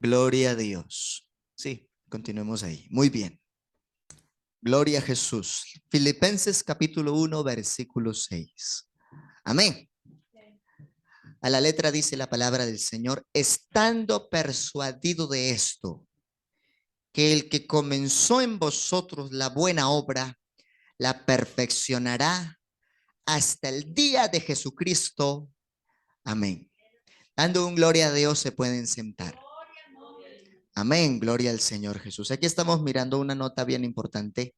Gloria a Dios. Sí, continuemos ahí. Muy bien. Gloria a Jesús. Filipenses capítulo 1, versículo 6. Amén. A la letra dice la palabra del Señor, estando persuadido de esto, que el que comenzó en vosotros la buena obra, la perfeccionará hasta el día de Jesucristo. Amén. Dando un gloria a Dios se pueden sentar. Amén, gloria al Señor Jesús. Aquí estamos mirando una nota bien importante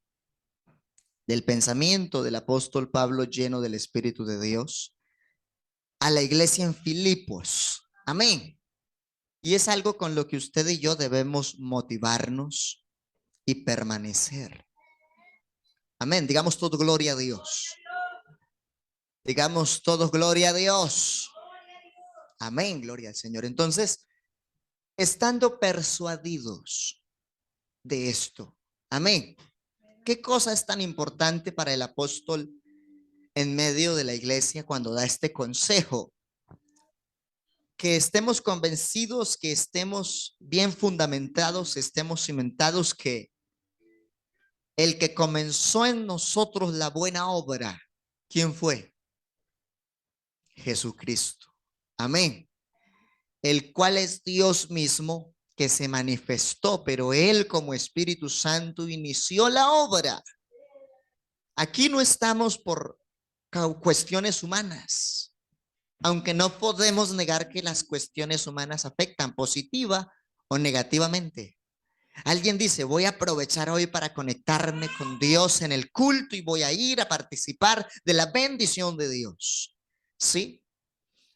del pensamiento del apóstol Pablo lleno del Espíritu de Dios a la iglesia en Filipos. Amén. Y es algo con lo que usted y yo debemos motivarnos y permanecer. Amén. Digamos todo gloria a Dios. Digamos todo gloria a Dios. Amén, gloria al Señor. Entonces, estando persuadidos de esto. Amén. ¿Qué cosa es tan importante para el apóstol en medio de la iglesia cuando da este consejo? Que estemos convencidos, que estemos bien fundamentados, estemos cimentados, que el que comenzó en nosotros la buena obra, ¿quién fue? Jesucristo. Amén. El cual es Dios mismo que se manifestó, pero Él como Espíritu Santo inició la obra. Aquí no estamos por cuestiones humanas, aunque no podemos negar que las cuestiones humanas afectan positiva o negativamente. Alguien dice, voy a aprovechar hoy para conectarme con Dios en el culto y voy a ir a participar de la bendición de Dios. ¿Sí?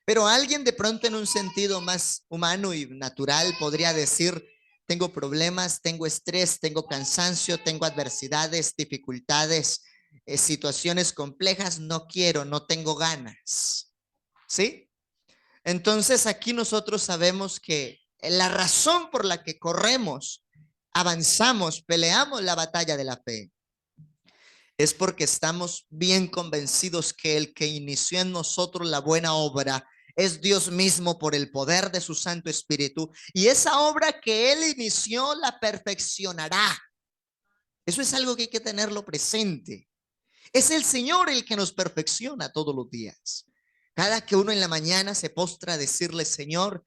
Pero alguien de pronto en un sentido más humano y natural podría decir, tengo problemas, tengo estrés, tengo cansancio, tengo adversidades, dificultades, situaciones complejas, no quiero, no tengo ganas. ¿Sí? Entonces aquí nosotros sabemos que la razón por la que corremos, avanzamos, peleamos la batalla de la fe, es porque estamos bien convencidos que el que inició en nosotros la buena obra es Dios mismo por el poder de su Santo Espíritu, y esa obra que Él inició la perfeccionará. Eso es algo que hay que tenerlo presente. Es el Señor el que nos perfecciona todos los días. Cada que uno en la mañana se postra a decirle, Señor,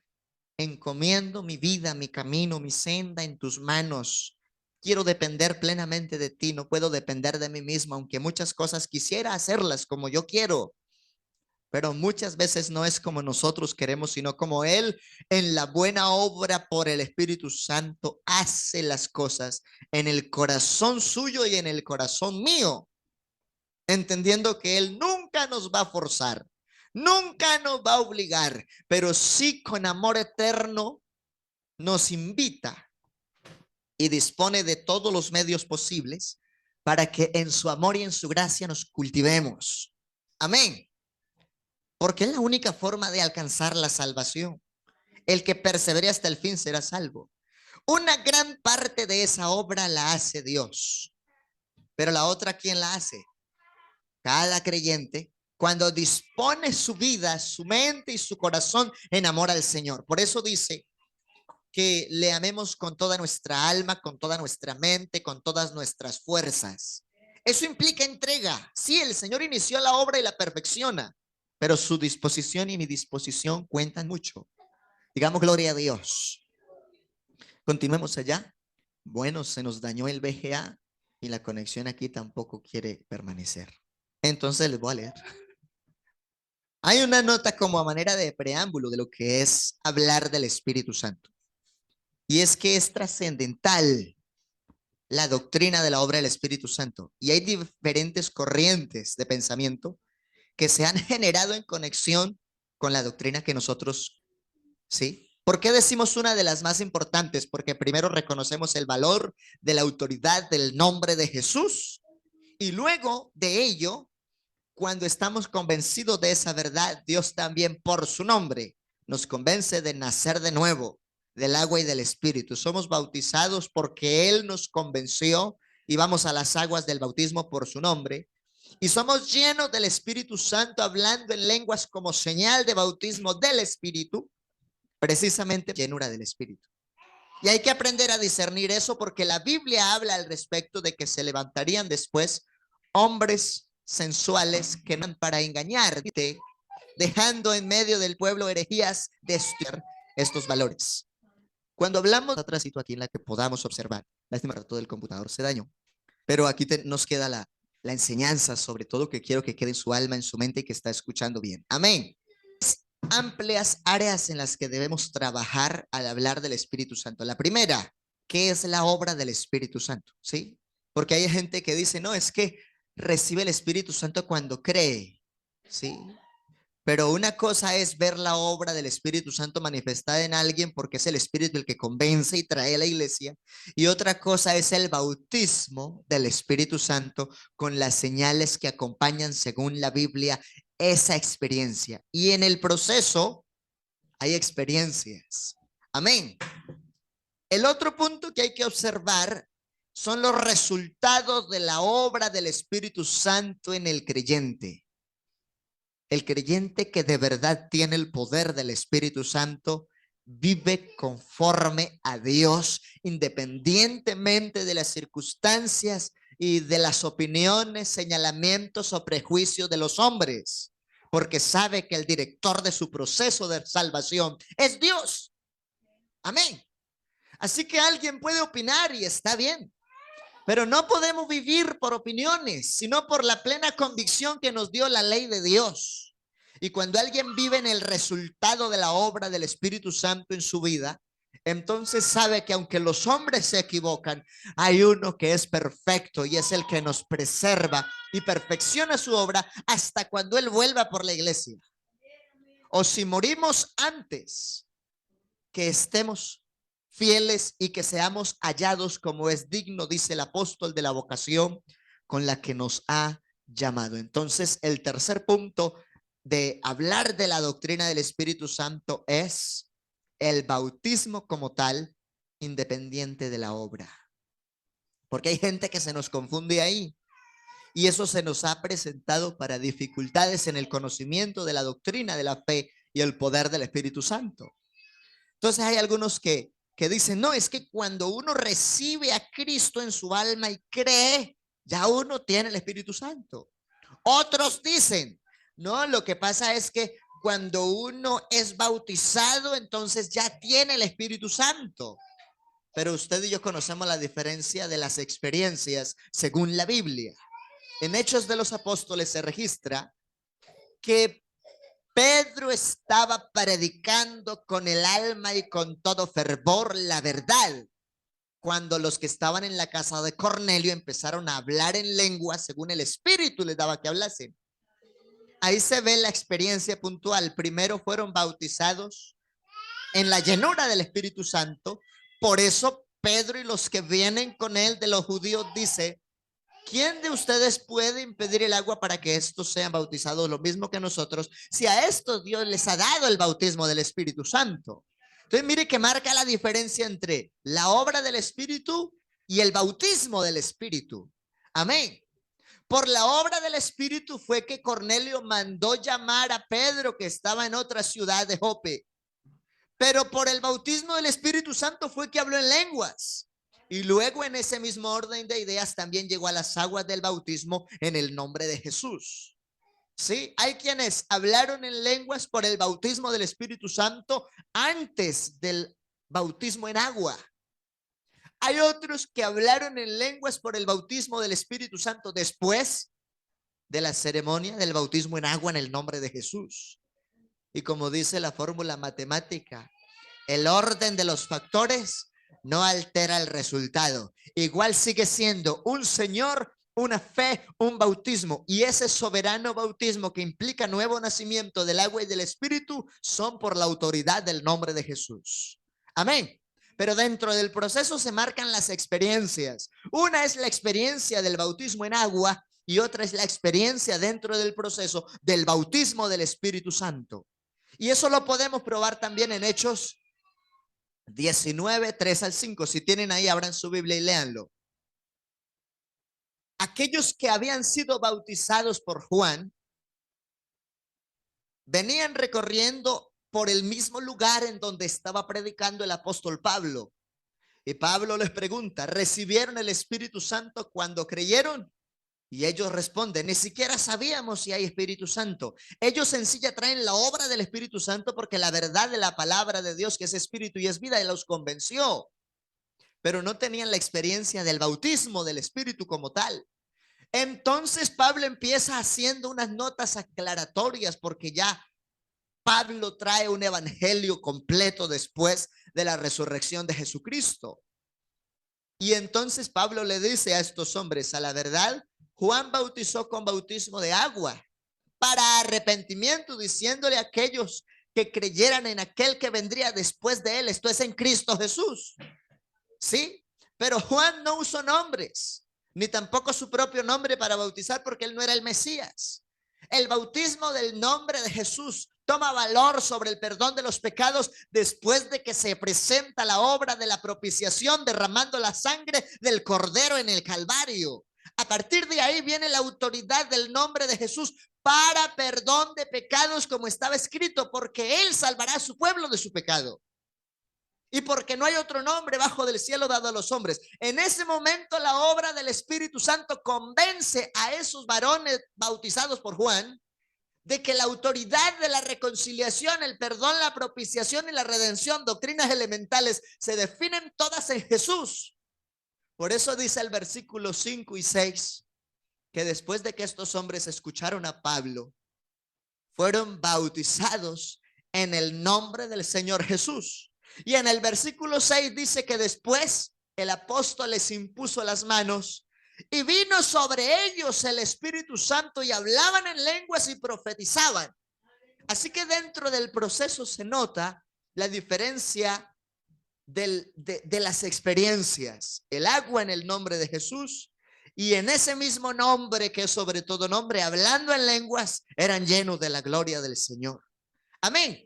encomiendo mi vida, mi camino, mi senda en tus manos. Quiero depender plenamente de ti, no puedo depender de mí mismo, aunque muchas cosas quisiera hacerlas como yo quiero, pero muchas veces no es como nosotros queremos, sino como Él en la buena obra por el Espíritu Santo hace las cosas en el corazón suyo y en el corazón mío, entendiendo que Él nunca nos va a forzar, nunca nos va a obligar, pero sí con amor eterno nos invita y dispone de todos los medios posibles para que en su amor y en su gracia nos cultivemos. Amén. Porque es la única forma de alcanzar la salvación. El que persevere hasta el fin será salvo. Una gran parte de esa obra la hace Dios. Pero la otra, ¿quién la hace? Cada creyente, cuando dispone su vida, su mente y su corazón en amor al Señor. Por eso dice que le amemos con toda nuestra alma, con toda nuestra mente, con todas nuestras fuerzas. Eso implica entrega. Sí, el Señor inició la obra y la perfecciona, pero su disposición y mi disposición cuentan mucho. Digamos gloria a Dios. Continuemos allá. Bueno, se nos dañó el VGA y la conexión aquí tampoco quiere permanecer. Entonces les voy a leer. Hay una nota como a manera de preámbulo de lo que es hablar del Espíritu Santo. Y es que es trascendental la doctrina de la obra del Espíritu Santo. Y hay diferentes corrientes de pensamiento que se han generado en conexión con la doctrina que nosotros, ¿sí? ¿Por qué decimos una de las más importantes? Porque primero reconocemos el valor de la autoridad del nombre de Jesús y luego de ello, cuando estamos convencidos de esa verdad, Dios también por su nombre nos convence de nacer de nuevo del agua y del Espíritu. Somos bautizados porque Él nos convenció y vamos a las aguas del bautismo por su nombre. Y somos llenos del Espíritu Santo hablando en lenguas como señal de bautismo del Espíritu, precisamente llenura del Espíritu. Y hay que aprender a discernir eso porque la Biblia habla al respecto de que se levantarían después hombres sensuales que no para engañarte, dejando en medio del pueblo herejías de estudiar estos valores. Cuando hablamos de otra situación aquí en la que podamos observar, lástima que todo el computador se dañó, pero aquí nos queda la enseñanza, sobre todo que quiero que quede en su alma, en su mente y que está escuchando bien. Amén. Amplias áreas en las que debemos trabajar al hablar del Espíritu Santo. La primera, ¿qué es la obra del Espíritu Santo? ¿Sí? Porque hay gente que dice, no, es que recibe el Espíritu Santo cuando cree. ¿Sí? Pero una cosa es ver la obra del Espíritu Santo manifestada en alguien porque es el Espíritu el que convence y trae a la iglesia. Y otra cosa es el bautismo del Espíritu Santo con las señales que acompañan, según la Biblia, esa experiencia. Y en el proceso hay experiencias. Amén. El otro punto que hay que observar son los resultados de la obra del Espíritu Santo en el creyente. El creyente que de verdad tiene el poder del Espíritu Santo vive conforme a Dios, independientemente de las circunstancias y de las opiniones, señalamientos o prejuicios de los hombres, porque sabe que el director de su proceso de salvación es Dios. Amén. Así que alguien puede opinar y está bien, pero no podemos vivir por opiniones, sino por la plena convicción que nos dio la ley de Dios. Y cuando alguien vive en el resultado de la obra del Espíritu Santo en su vida, entonces sabe que aunque los hombres se equivocan, hay uno que es perfecto y es el que nos preserva y perfecciona su obra hasta cuando Él vuelva por la iglesia. O si morimos antes, que estemos fieles y que seamos hallados como es digno, dice el apóstol, de la vocación con la que nos ha llamado. Entonces, el tercer punto de hablar de la doctrina del Espíritu Santo es el bautismo como tal, independiente de la obra. Porque hay gente que se nos confunde ahí. Y eso se nos ha presentado para dificultades en el conocimiento de la doctrina de la fe y el poder del Espíritu Santo. Entonces hay algunos que dicen, no, es que cuando uno recibe a Cristo en su alma y cree, ya uno tiene el Espíritu Santo. Otros dicen, no, lo que pasa es que cuando uno es bautizado, entonces ya tiene el Espíritu Santo. Pero usted y yo conocemos la diferencia de las experiencias según la Biblia. En Hechos de los Apóstoles se registra que Pedro estaba predicando con el alma y con todo fervor la verdad, cuando los que estaban en la casa de Cornelio empezaron a hablar en lengua según el Espíritu les daba que hablasen. Ahí se ve la experiencia puntual. Primero fueron bautizados en la llenura del Espíritu Santo. Por eso Pedro y los que vienen con él de los judíos dice, ¿quién de ustedes puede impedir el agua para que estos sean bautizados lo mismo que nosotros? Si a estos Dios les ha dado el bautismo del Espíritu Santo. Entonces mire que marca la diferencia entre la obra del Espíritu y el bautismo del Espíritu. Amén. Por la obra del Espíritu fue que Cornelio mandó llamar a Pedro, que estaba en otra ciudad de Jope. Pero por el bautismo del Espíritu Santo fue que habló en lenguas. Y luego en ese mismo orden de ideas también llegó a las aguas del bautismo en el nombre de Jesús. Sí, hay quienes hablaron en lenguas por el bautismo del Espíritu Santo antes del bautismo en agua. Hay otros que hablaron en lenguas por el bautismo del Espíritu Santo después de la ceremonia del bautismo en agua en el nombre de Jesús. Y como dice la fórmula matemática, el orden de los factores no altera el resultado. Igual sigue siendo un Señor, una fe, un bautismo. Y ese soberano bautismo que implica nuevo nacimiento del agua y del Espíritu son por la autoridad del nombre de Jesús. Amén. Pero dentro del proceso se marcan las experiencias. Una es la experiencia del bautismo en agua y otra es la experiencia dentro del proceso del bautismo del Espíritu Santo. Y eso lo podemos probar también en Hechos 19, 3 al 5. Si tienen ahí, abran su Biblia y léanlo. Aquellos que habían sido bautizados por Juan venían recorriendo por el mismo lugar en donde estaba predicando el apóstol Pablo. Y Pablo les pregunta, ¿recibieron el Espíritu Santo cuando creyeron? Y ellos responden, ni siquiera sabíamos si hay Espíritu Santo. Ellos sencilla traen la obra del Espíritu Santo porque la verdad de la palabra de Dios, que es Espíritu y es vida, y los convenció. Pero no tenían la experiencia del bautismo del Espíritu como tal. Entonces Pablo empieza haciendo unas notas aclaratorias porque ya Pablo trae un evangelio completo después de la resurrección de Jesucristo. Y entonces Pablo le dice a estos hombres, a la verdad, Juan bautizó con bautismo de agua para arrepentimiento, diciéndole a aquellos que creyeran en aquel que vendría después de él, esto es en Cristo Jesús. ¿Sí? Pero Juan no usó nombres, ni tampoco su propio nombre para bautizar porque él no era el Mesías. El bautismo del nombre de Jesús toma valor sobre el perdón de los pecados después de que se presenta la obra de la propiciación derramando la sangre del Cordero en el Calvario. A partir de ahí viene la autoridad del nombre de Jesús para perdón de pecados, como estaba escrito, porque Él salvará a su pueblo de su pecado. Y porque no hay otro nombre bajo del cielo dado a los hombres. En ese momento la obra del Espíritu Santo convence a esos varones bautizados por Juan de que la autoridad de la reconciliación, el perdón, la propiciación y la redención, doctrinas elementales, se definen todas en Jesús. Por eso dice el versículo 5 y 6 que después de que estos hombres escucharon a Pablo, fueron bautizados en el nombre del Señor Jesús. Y en el versículo 6 dice que después el apóstol les impuso las manos y vino sobre ellos el Espíritu Santo y hablaban en lenguas y profetizaban. Así que dentro del proceso se nota la diferencia de las experiencias. El agua en el nombre de Jesús y en ese mismo nombre, que es sobre todo nombre, hablando en lenguas, eran llenos de la gloria del Señor. Amén.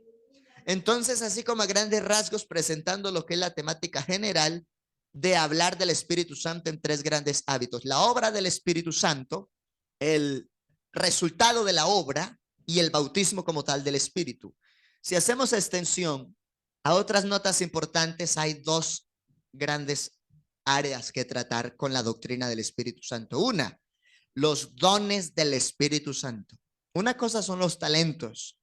Entonces, así como a grandes rasgos, presentando lo que es la temática general de hablar del Espíritu Santo en tres grandes hábitos: la obra del Espíritu Santo, el resultado de la obra y el bautismo como tal del Espíritu. Si hacemos extensión a otras notas importantes, hay dos grandes áreas que tratar con la doctrina del Espíritu Santo. Una, los dones del Espíritu Santo. Una cosa son los talentos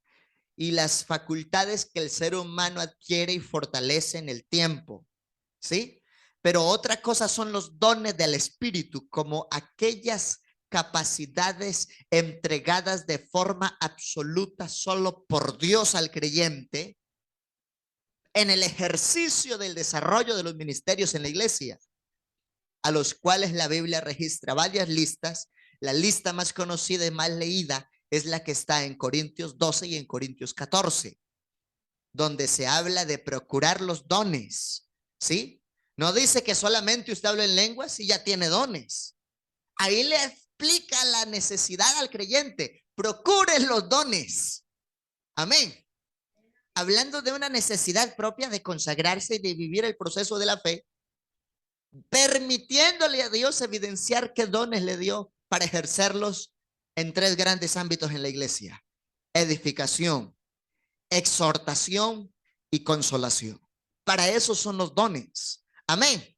y las facultades que el ser humano adquiere y fortalece en el tiempo, ¿sí? Pero otra cosa son los dones del Espíritu, como aquellas capacidades entregadas de forma absoluta solo por Dios al creyente en el ejercicio del desarrollo de los ministerios en la iglesia, a los cuales la Biblia registra varias listas. La lista más conocida y más leída es la que está en Corintios 12 y en Corintios 14, donde se habla de procurar los dones, ¿sí? No dice que solamente usted habla en lenguas y ya tiene dones. Ahí le explica la necesidad al creyente: procure los dones. Amén. Hablando de una necesidad propia de consagrarse y de vivir el proceso de la fe, permitiéndole a Dios evidenciar qué dones le dio para ejercerlos en tres grandes ámbitos en la iglesia: edificación, exhortación y consolación. Para eso son los dones. Amén.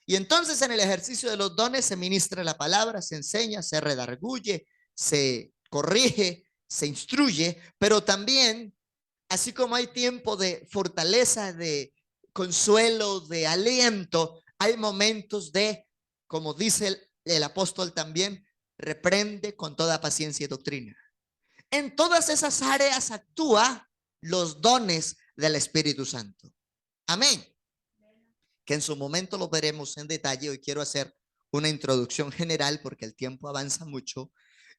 Y entonces en el ejercicio de los dones se ministra la palabra, se enseña, se redarguye, se corrige, se instruye, pero también, así como hay tiempo de fortaleza, de consuelo, de aliento, hay momentos de, como dice el apóstol también, reprende con toda paciencia y doctrina. En todas esas áreas actúa los dones del Espíritu Santo. Amén. Que en su momento lo veremos en detalle. Hoy quiero hacer una introducción general porque el tiempo avanza mucho.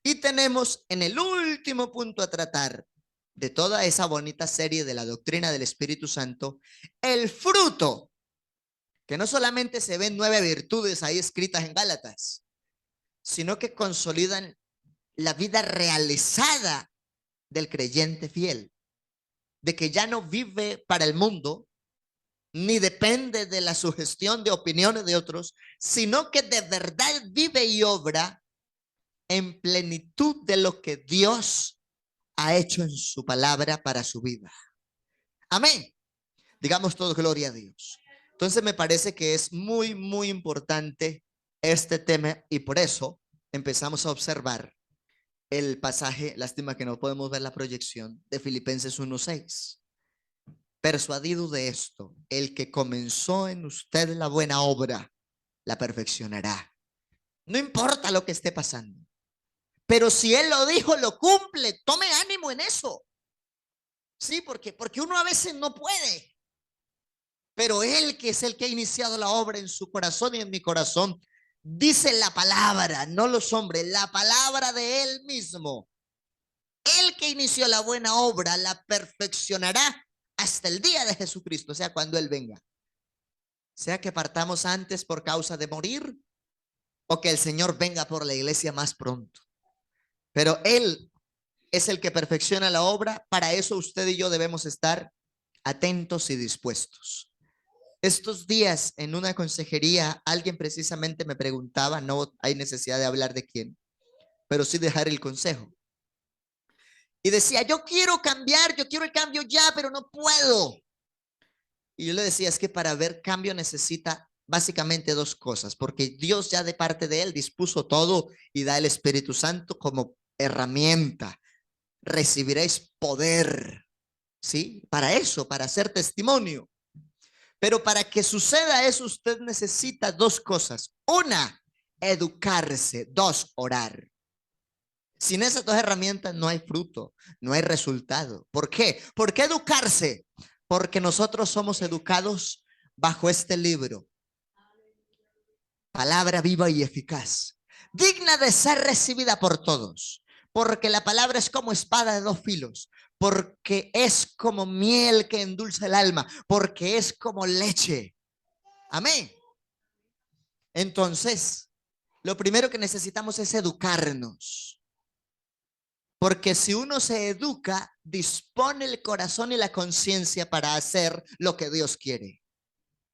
Y tenemos en el último punto a tratar de toda esa bonita serie de la doctrina del Espíritu Santo, el fruto, que no solamente se ven 9 virtudes ahí escritas en Gálatas, sino que consolidan la vida realizada del creyente fiel, de que ya no vive para el mundo, ni depende de la sugestión de opiniones de otros, sino que de verdad vive y obra en plenitud de lo que Dios ha hecho en su palabra para su vida. Amén. Digamos todo gloria a Dios. Entonces me parece que es muy, muy importante este tema y por eso empezamos a observar el pasaje, lástima que no podemos ver la proyección de Filipenses 1:6. Persuadido de esto, el que comenzó en usted la buena obra, la perfeccionará. No importa lo que esté pasando, pero si él lo dijo, lo cumple. Tome ánimo en eso. Sí, porque uno a veces no puede, pero él que es el que ha iniciado la obra en su corazón y en mi corazón, dice la palabra, no los hombres, la palabra de él mismo. El que inició la buena obra la perfeccionará hasta el día de Jesucristo, o sea, cuando él venga. Sea que partamos antes por causa de morir o que el Señor venga por la iglesia más pronto. Pero él es el que perfecciona la obra. Para eso usted y yo debemos estar atentos y dispuestos. Estos días en una consejería alguien precisamente me preguntaba, no hay necesidad de hablar de quién, pero sí dejar el consejo. Y decía, yo quiero cambiar, yo quiero el cambio ya, pero no puedo. Y yo le decía, es que para ver cambio necesita básicamente dos cosas, porque Dios ya de parte de él dispuso todo y da el Espíritu Santo como herramienta. Recibiréis poder, ¿sí? Para eso, para hacer testimonio. Pero para que suceda eso, usted necesita dos cosas. Una, educarse. Dos, orar. Sin esas dos herramientas no hay fruto, no hay resultado. ¿Por qué? ¿Por qué educarse? Porque nosotros somos educados bajo este libro. Palabra viva y eficaz, digna de ser recibida por todos. Porque la palabra es como espada de dos filos. Porque es como miel que endulza el alma. Porque es como leche. Amén. Entonces, lo primero que necesitamos es educarnos. Porque si uno se educa, dispone el corazón y la conciencia para hacer lo que Dios quiere.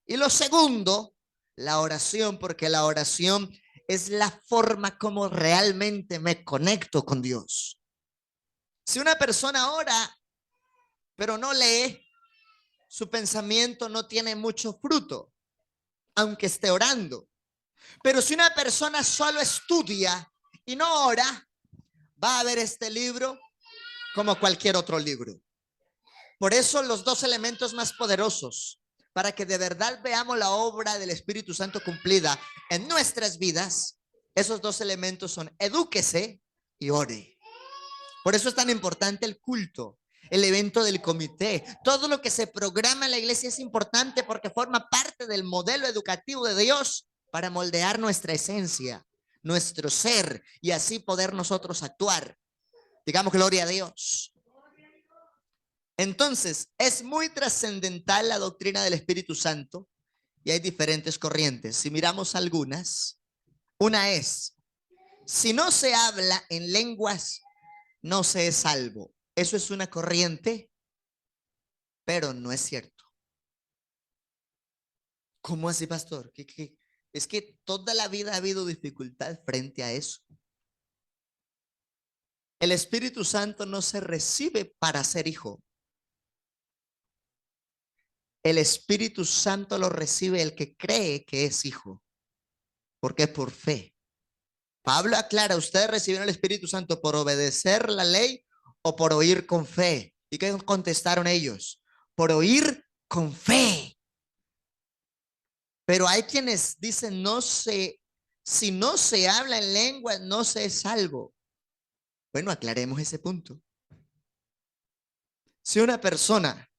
Y lo segundo, la oración, porque la oración es la forma como realmente me conecto con Dios. Si una persona ora, pero no lee, su pensamiento no tiene mucho fruto, aunque esté orando. Pero si una persona solo estudia y no ora, va a ver este libro como cualquier otro libro. Por eso los dos elementos más poderosos para que de verdad veamos la obra del Espíritu Santo cumplida en nuestras vidas, esos dos elementos son edúquese y ore. Por eso es tan importante el culto, el evento del comité. Todo lo que se programa en la iglesia es importante porque forma parte del modelo educativo de Dios para moldear nuestra esencia, nuestro ser y así poder nosotros actuar. Digamos gloria a Dios. Entonces, es muy trascendental la doctrina del Espíritu Santo y hay diferentes corrientes. Si miramos algunas, una es, si no se habla en lenguas, no se es salvo. Eso es una corriente, pero no es cierto. ¿Cómo así, pastor? ¿Qué? Es que toda la vida ha habido dificultad frente a eso. El Espíritu Santo no se recibe para ser hijo. El Espíritu Santo lo recibe el que cree que es hijo, porque es por fe. Pablo aclara, ustedes recibieron el Espíritu Santo por obedecer la ley o por oír con fe. ¿Y qué contestaron ellos? Por oír con fe. Pero hay quienes dicen, si no se habla en lengua, no se es salvo. Bueno, aclaremos ese punto. Si una persona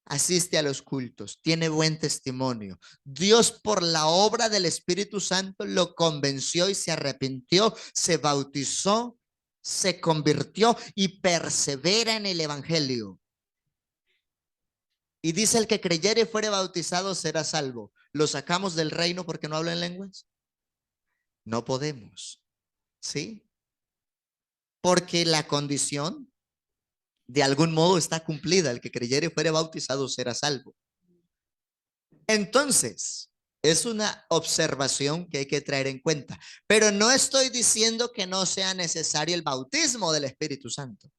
asiste a los cultos, tiene buen testimonio, Dios por la obra del Espíritu Santo lo convenció y se arrepintió, se bautizó, se convirtió y persevera en el evangelio. Y dice, el que creyere y fuere bautizado será salvo. ¿Lo sacamos del reino porque no habla en lenguas? No podemos, ¿sí? Porque la condición de algún modo está cumplida. El que creyere y fuere bautizado será salvo. Entonces, es una observación que hay que traer en cuenta. Pero no estoy diciendo que no sea necesario el bautismo del Espíritu Santo.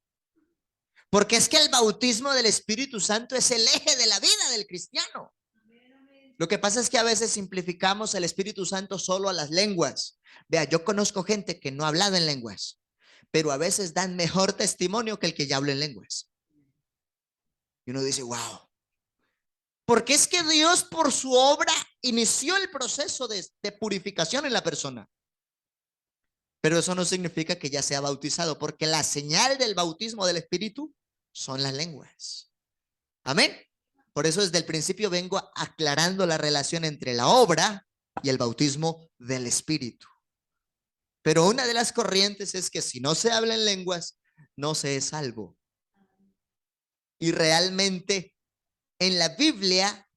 Porque es que el bautismo del Espíritu Santo es el eje de la vida del cristiano. Lo que pasa es que a veces simplificamos el Espíritu Santo solo a las lenguas. Vea, yo conozco gente que no ha hablado en lenguas, pero a veces dan mejor testimonio que el que ya habla en lenguas. Y uno dice, wow. Porque es que Dios por su obra inició el proceso de purificación en la persona. Pero eso no significa que ya sea bautizado, porque la señal del bautismo del Espíritu son las lenguas. Amén. Por eso desde el principio vengo aclarando la relación entre la obra y el bautismo del Espíritu. Pero una de las corrientes es que si no se habla en lenguas, no se es salvo. Y realmente en la Biblia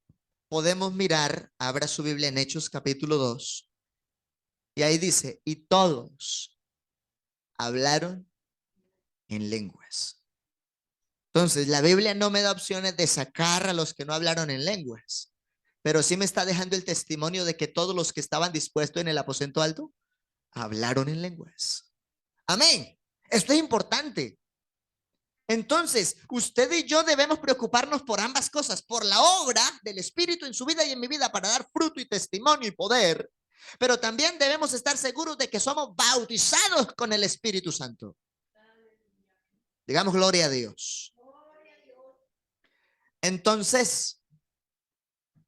podemos mirar, abra su Biblia en Hechos capítulo 2, y ahí dice, y todos hablaron en lenguas. Entonces, la Biblia no me da opciones de sacar a los que no hablaron en lenguas, pero sí me está dejando el testimonio de que todos los que estaban dispuestos en el aposento alto hablaron en lenguas. Amén. Esto es importante. Entonces, usted y yo debemos preocuparnos por ambas cosas, por la obra del Espíritu en su vida y en mi vida para dar fruto y testimonio y poder, pero también debemos estar seguros de que somos bautizados con el Espíritu Santo. Digamos gloria a Dios. Entonces,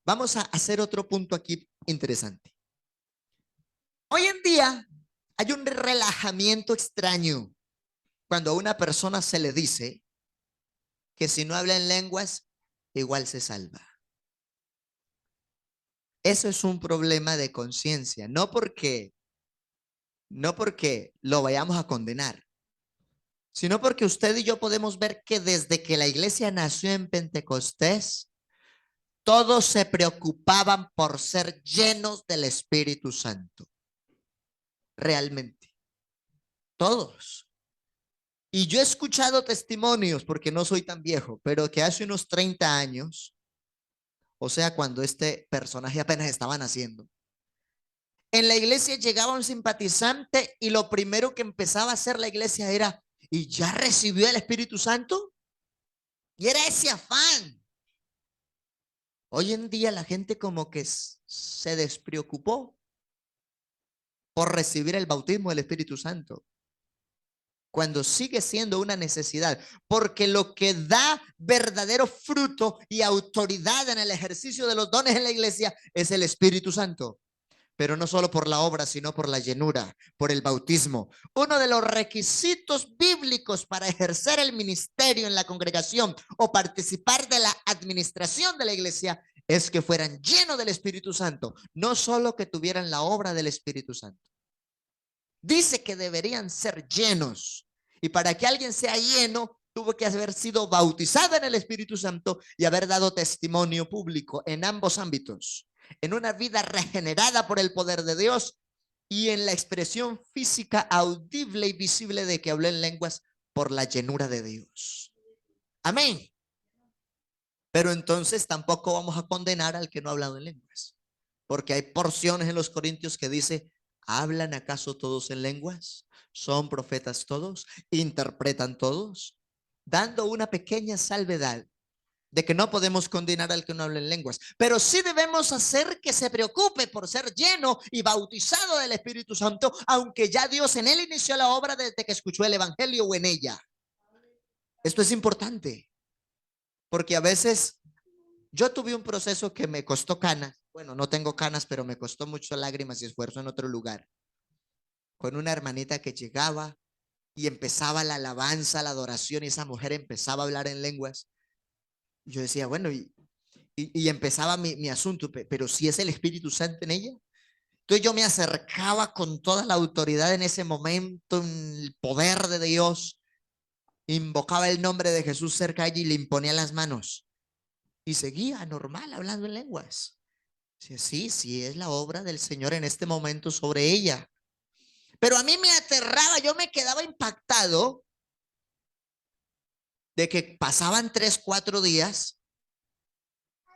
vamos a hacer otro punto aquí interesante. Hoy en día hay un relajamiento extraño cuando a una persona se le dice que si no habla en lenguas, igual se salva. Eso es un problema de conciencia, no porque lo vayamos a condenar, sino porque usted y yo podemos ver que desde que la iglesia nació en Pentecostés, todos se preocupaban por ser llenos del Espíritu Santo. Realmente. Todos. Y yo he escuchado testimonios, porque no soy tan viejo, pero que hace unos 30 años, o sea, cuando este personaje apenas estaba naciendo, en la iglesia llegaba un simpatizante y lo primero que empezaba a hacer la iglesia era, ¿y ya recibió el Espíritu Santo? Y era ese afán. Hoy en día la gente como que se despreocupó por recibir el bautismo del Espíritu Santo, cuando sigue siendo una necesidad, porque lo que da verdadero fruto y autoridad en el ejercicio de los dones en la iglesia es el Espíritu Santo. Pero no solo por la obra, sino por la llenura, por el bautismo. Uno de los requisitos bíblicos para ejercer el ministerio en la congregación o participar de la administración de la iglesia es que fueran llenos del Espíritu Santo, no solo que tuvieran la obra del Espíritu Santo. Dice que deberían ser llenos, y para que alguien sea lleno, tuvo que haber sido bautizado en el Espíritu Santo y haber dado testimonio público en ambos ámbitos, en una vida regenerada por el poder de Dios y en la expresión física audible y visible de que habló en lenguas por la llenura de Dios. Amén. Pero entonces tampoco vamos a condenar al que no ha hablado en lenguas, porque hay porciones en los Corintios que dice, ¿hablan acaso todos en lenguas? ¿Son profetas todos? ¿Interpretan todos? Dando una pequeña salvedad de que no podemos condenar al que no habla en lenguas, pero sí debemos hacer que se preocupe por ser lleno y bautizado del Espíritu Santo, aunque ya Dios en él inició la obra desde que escuchó el evangelio o en ella. Esto es importante, porque a veces yo tuve un proceso que me costó canas. Bueno, no tengo canas, pero me costó mucho lágrimas y esfuerzo en otro lugar. Con una hermanita que llegaba y empezaba la alabanza, la adoración, y esa mujer empezaba a hablar en lenguas. Yo decía, bueno, y empezaba mi asunto, pero si es el Espíritu Santo en ella. Entonces yo me acercaba con toda la autoridad en ese momento, en el poder de Dios, invocaba el nombre de Jesús cerca de ella y le imponía las manos. Y seguía normal hablando en lenguas. Sí, sí, es la obra del Señor en este momento sobre ella. Pero a mí me aterraba, yo me quedaba impactado de que pasaban 3, 4 días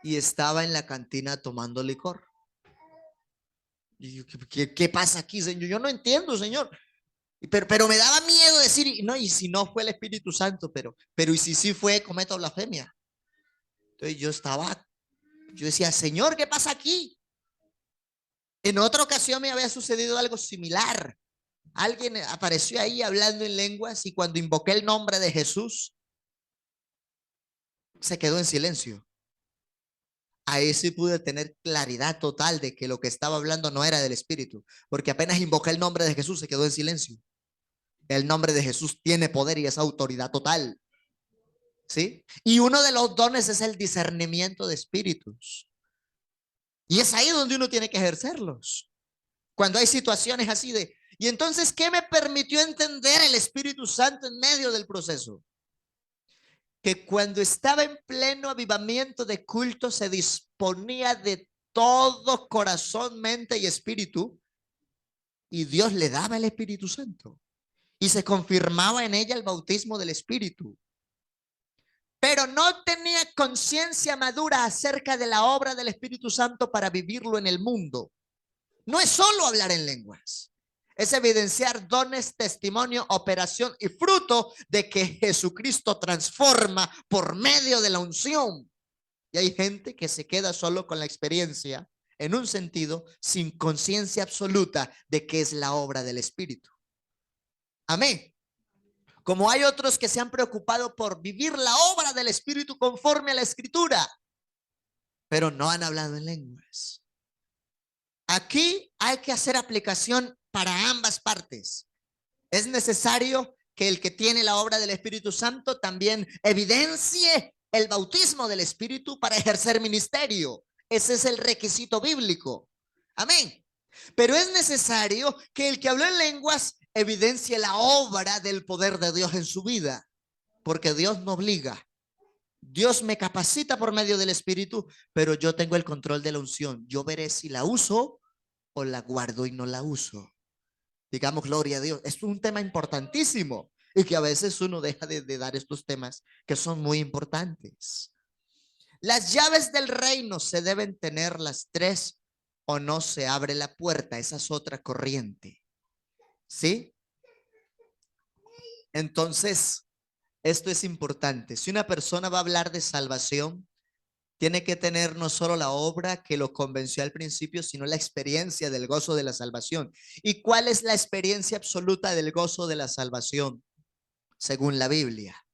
y estaba en la cantina tomando licor. Y yo, ¿qué pasa aquí, Señor? Yo no entiendo, Señor. Pero me daba miedo decir, no, y si no fue el Espíritu Santo, pero y si sí fue, cometo blasfemia. Entonces yo estaba Yo decía, Señor, ¿qué pasa aquí? En otra ocasión me había sucedido algo similar. Alguien apareció ahí hablando en lenguas y cuando invoqué el nombre de Jesús, se quedó en silencio. Ahí sí pude tener claridad total de que lo que estaba hablando no era del Espíritu, porque apenas invoqué el nombre de Jesús, se quedó en silencio. El nombre de Jesús tiene poder y es autoridad total. ¿Sí? Y uno de los dones es el discernimiento de espíritus. Y es ahí donde uno tiene que ejercerlos. Cuando hay situaciones así de... Y entonces, ¿qué me permitió entender el Espíritu Santo en medio del proceso? Que cuando estaba en pleno avivamiento de culto se disponía de todo corazón, mente y espíritu, y Dios le daba el Espíritu Santo y se confirmaba en ella el bautismo del Espíritu, pero no tenía conciencia madura acerca de la obra del Espíritu Santo para vivirlo en el mundo. No es solo hablar en lenguas, es evidenciar dones, testimonio, operación y fruto de que Jesucristo transforma por medio de la unción. Y hay gente que se queda solo con la experiencia, en un sentido, sin conciencia absoluta de que es la obra del Espíritu. Amén. Como hay otros que se han preocupado por vivir la obra del Espíritu conforme a la Escritura, pero no han hablado en lenguas. Aquí hay que hacer aplicación para ambas partes. Es necesario que el que tiene la obra del Espíritu Santo también evidencie el bautismo del Espíritu para ejercer ministerio. Ese es el requisito bíblico. Amén. Pero es necesario que el que habló en lenguas evidencie la obra del poder de Dios en su vida, porque Dios no obliga. Dios me capacita por medio del Espíritu, pero yo tengo el control de la unción. Yo veré si la uso o la guardo y no la uso. Digamos, gloria a Dios. Es un tema importantísimo y que a veces uno deja de dar estos temas que son muy importantes. Las llaves del reino se deben tener las tres o no se abre la puerta. Esa es otra corriente. ¿Sí? Entonces, esto es importante. Si una persona va a hablar de salvación, tiene que tener no solo la obra que lo convenció al principio, sino la experiencia del gozo de la salvación. ¿Y cuál es la experiencia absoluta del gozo de la salvación? Según la Biblia,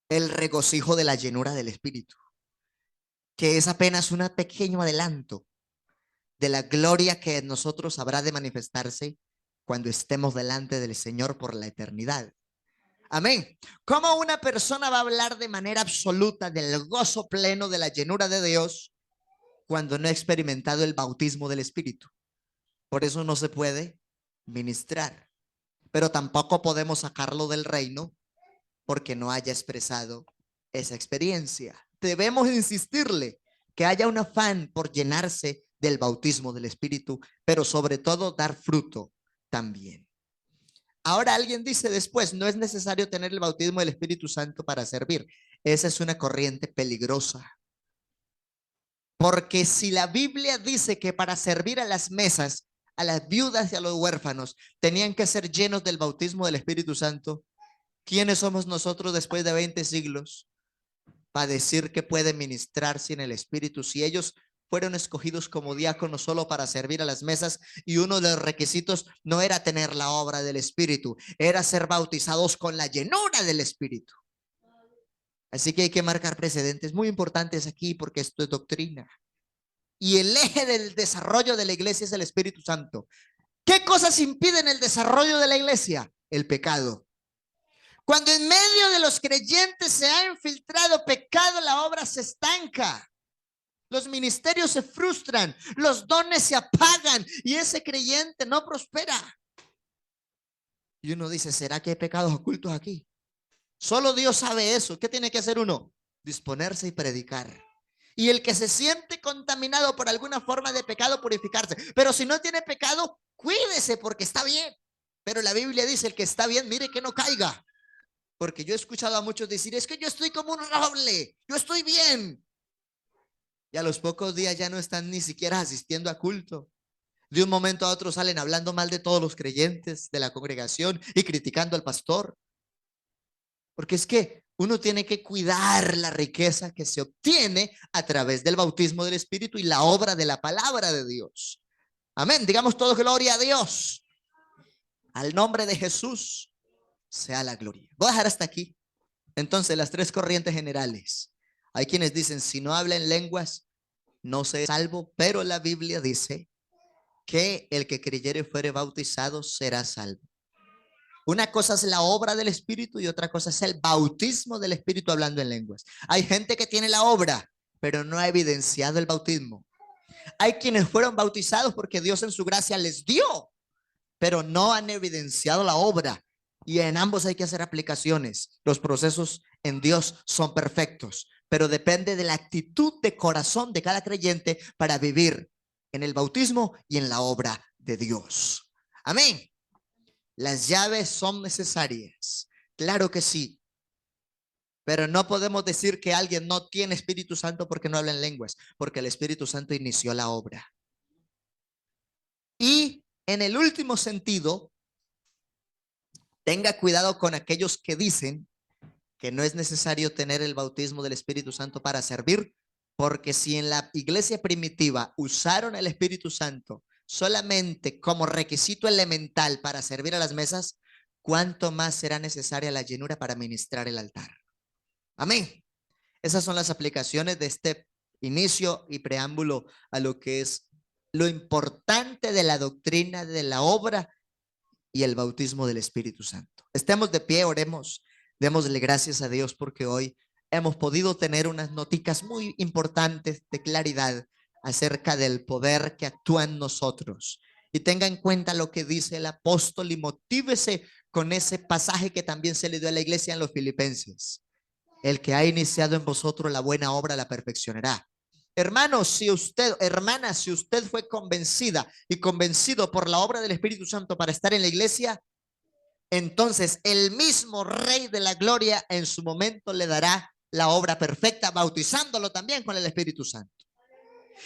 el regocijo de la llenura del Espíritu, que es apenas un pequeño adelanto de la gloria que en nosotros habrá de manifestarse cuando estemos delante del Señor por la eternidad. Amén. ¿Cómo una persona va a hablar de manera absoluta del gozo pleno de la llenura de Dios cuando no ha experimentado el bautismo del Espíritu? Por eso no se puede ministrar, pero tampoco podemos sacarlo del reino porque no haya expresado esa experiencia. Debemos insistirle que haya un afán por llenarse del bautismo del Espíritu, pero sobre todo dar fruto también. Ahora alguien dice después, no es necesario tener el bautismo del Espíritu Santo para servir. Esa es una corriente peligrosa. Porque si la Biblia dice que para servir a las mesas, a las viudas y a los huérfanos, tenían que ser llenos del bautismo del Espíritu Santo, ¿quiénes somos nosotros después de 20 siglos para decir que pueden ministrar sin el Espíritu? Si ellos fueron escogidos como diáconos solo para servir a las mesas y uno de los requisitos no era tener la obra del Espíritu, era ser bautizados con la llenura del Espíritu. Así que hay que marcar precedentes muy importantes aquí porque esto es doctrina. Y el eje del desarrollo de la iglesia es el Espíritu Santo. ¿Qué cosas impiden el desarrollo de la iglesia? El pecado. Cuando en medio de los creyentes se ha infiltrado pecado, la obra se estanca. Los ministerios se frustran, los dones se apagan y ese creyente no prospera. Y uno dice, ¿será que hay pecados ocultos aquí? Solo Dios sabe eso. ¿Qué tiene que hacer uno? Disponerse y predicar. Y el que se siente contaminado por alguna forma de pecado, purificarse. Pero si no tiene pecado, cuídese porque está bien. Pero la Biblia dice, el que está bien, mire que no caiga. Porque yo he escuchado a muchos decir, es que yo estoy como un roble, yo estoy bien. Y a los pocos días ya no están ni siquiera asistiendo a culto. De un momento a otro salen hablando mal de todos los creyentes de la congregación y criticando al pastor. Porque es que Uno tiene que cuidar la riqueza que se obtiene a través del bautismo del Espíritu y la obra de la palabra de Dios. Amén. Digamos todos gloria a Dios. Al nombre de Jesús sea la gloria. Voy a dejar hasta aquí. Entonces, las tres corrientes generales. Hay quienes dicen, si no habla en lenguas, no se es salvo, pero la Biblia dice que el que creyere y fuere bautizado será salvo. Una cosa es la obra del Espíritu y otra cosa es el bautismo del Espíritu hablando en lenguas. Hay gente que tiene la obra, pero no ha evidenciado el bautismo. Hay quienes fueron bautizados porque Dios en su gracia les dio, pero no han evidenciado la obra. Y en ambos hay que hacer aplicaciones. Los procesos en Dios son perfectos, pero depende de la actitud de corazón de cada creyente para vivir en el bautismo y en la obra de Dios. Amén. Las llaves son necesarias, claro que sí, pero no podemos decir que alguien no tiene Espíritu Santo porque no habla en lenguas, porque el Espíritu Santo inició la obra. Y en el último sentido, tenga cuidado con aquellos que dicen que no es necesario tener el bautismo del Espíritu Santo para servir, porque si en la iglesia primitiva usaron el Espíritu Santo solamente como requisito elemental para servir a las mesas, ¿cuánto más será necesaria la llenura para ministrar el altar? Amén. Esas son las aplicaciones de este inicio y preámbulo a lo que es lo importante de la doctrina de la obra y el bautismo del Espíritu Santo. Estemos de pie, oremos, démosle gracias a Dios porque hoy hemos podido tener unas noticas muy importantes de claridad acerca del poder que actúa en nosotros. Y tenga en cuenta lo que dice el apóstol y motívese con ese pasaje que también se le dio a la iglesia en los Filipenses. El que ha iniciado en vosotros la buena obra la perfeccionará. Hermanos, si usted, hermana, si usted fue convencida y convencido por la obra del Espíritu Santo para estar en la iglesia, entonces el mismo Rey de la Gloria en su momento le dará la obra perfecta, bautizándolo también con el Espíritu Santo.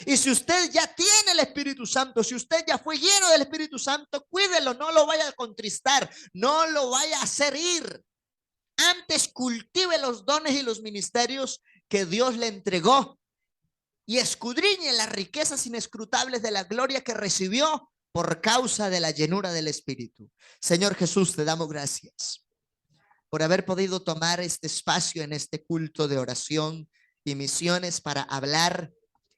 Y si usted ya tiene el Espíritu Santo, si usted ya fue lleno del Espíritu Santo, cuídelo, no lo vaya a contristar, no lo vaya a hacer ir. Antes cultive los dones y los ministerios que Dios le entregó y escudriñe las riquezas inescrutables de la gloria que recibió por causa de la llenura del Espíritu. Señor Jesús, te damos gracias por haber podido tomar este espacio en este culto de oración y misiones para hablar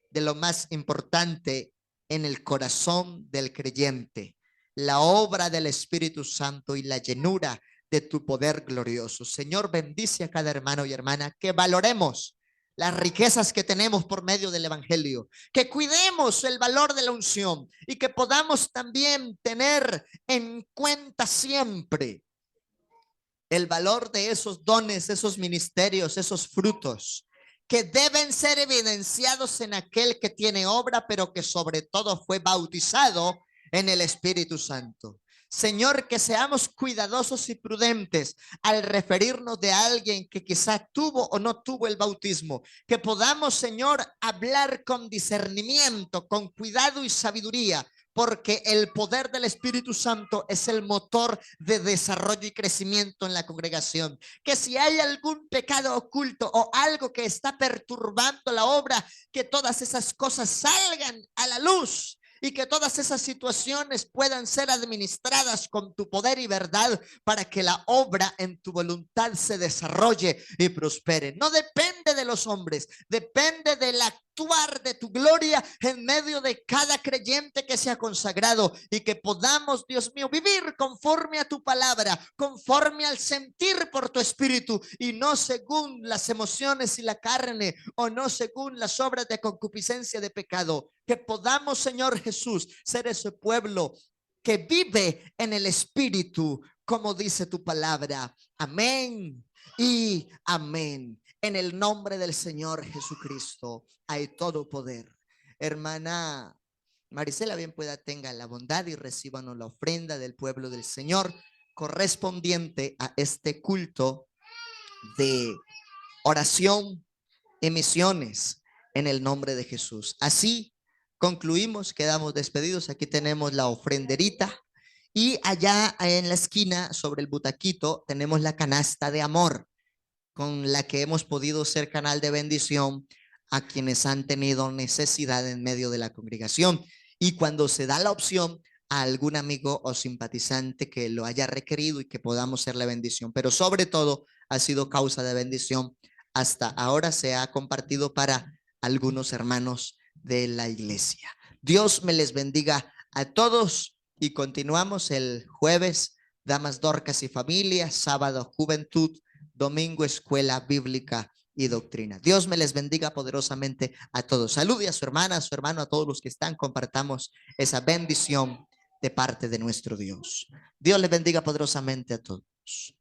de lo más importante en el corazón del creyente, la obra del Espíritu Santo y la llenura de tu poder glorioso. Señor, bendice a cada hermano y hermana, que valoremos las riquezas que tenemos por medio del evangelio, que cuidemos el valor de la unción y que podamos también tener en cuenta siempre el valor de esos dones, esos ministerios, esos frutos que deben ser evidenciados en aquel que tiene obra, pero que sobre todo fue bautizado en el Espíritu Santo. Señor, que seamos cuidadosos y prudentes al referirnos de alguien que quizá tuvo o no tuvo el bautismo, que podamos, Señor, hablar con discernimiento, con cuidado y sabiduría, porque el poder del Espíritu Santo es el motor de desarrollo y crecimiento en la congregación. Que si hay algún pecado oculto o algo que está perturbando la obra, que todas esas cosas salgan a la luz y que todas esas situaciones puedan ser administradas con tu poder y verdad para que la obra en tu voluntad se desarrolle y prospere. No depende de los hombres, depende del actuar de tu gloria en medio de cada creyente que se ha consagrado y que podamos, Dios mío, vivir conforme a tu palabra, conforme al sentir por tu espíritu y no según las emociones y la carne o no según las obras de concupiscencia de pecado. Que podamos, Señor Jesús, ser ese pueblo que vive en el espíritu, como dice tu palabra. Amén y amén. En el nombre del Señor Jesucristo hay todo poder. Hermana Marisela, bien pueda, tenga la bondad y recíbanos la ofrenda del pueblo del Señor correspondiente a este culto de oración y misiones en el nombre de Jesús. Así concluimos, quedamos despedidos. Aquí tenemos la ofrenderita y allá en la esquina sobre el butaquito tenemos la canasta de amor. con la que hemos podido ser canal de bendición a quienes han tenido necesidad en medio de la congregación. Y cuando se da la opción a algún amigo o simpatizante que lo haya requerido y que podamos serle bendición, pero sobre todo ha sido causa de bendición. Hasta ahora se ha compartido para algunos hermanos de la iglesia. Dios me les bendiga a todos y continuamos el jueves, Damas, Dorcas y Familia, sábado, Juventud, domingo, Escuela Bíblica y Doctrina. Dios me les bendiga poderosamente a todos. Salude a su hermana, a su hermano, a todos los que están. Compartamos esa bendición de parte de nuestro Dios. Dios les bendiga poderosamente a todos.